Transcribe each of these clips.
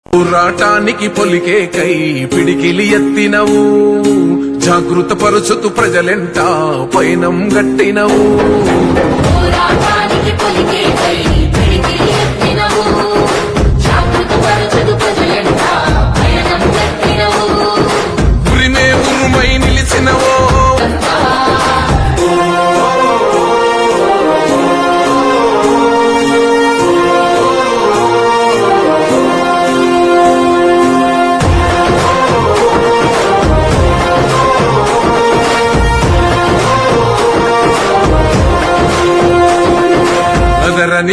పోరాటానికి పొలికే కై పిడికిలి ఎత్తినవు, జాగృత పరుచుతు ప్రజలెంట పైనం గట్టినవు. ఉరిమే ఉరుమై నిలిచినవో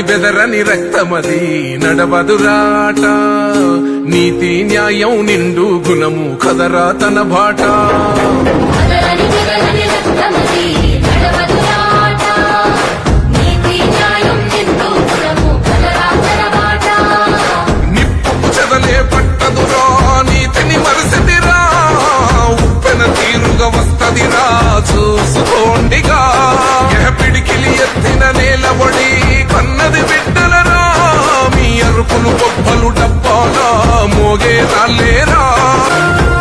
బెదరని రక్తమది నడబదురాట, నీతి న్యాయం నిండు గుణము కదరా తన బాట. నిప్పుకు చెదలే పట్టదురా నీతిని మరిసిదిరా, ఉప్పెన తీరుగా వస్తదిరా చూసుకోండిగా. పిడికిలి ఎత్తిన నేలబడి కన్నది బిడ్డలరా, మీ అరుపులు గొప్పలు డబ్బాలా మోగే రాలేరా.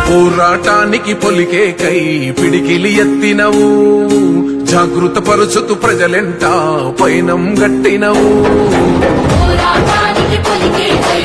పోరాటానికి పొలికే కై పిడికిలి ఎత్తినవు, జాగృత పరుచుతు ప్రజలెంట పైనం గట్టినవు. పోరాటానికి పొలికే కై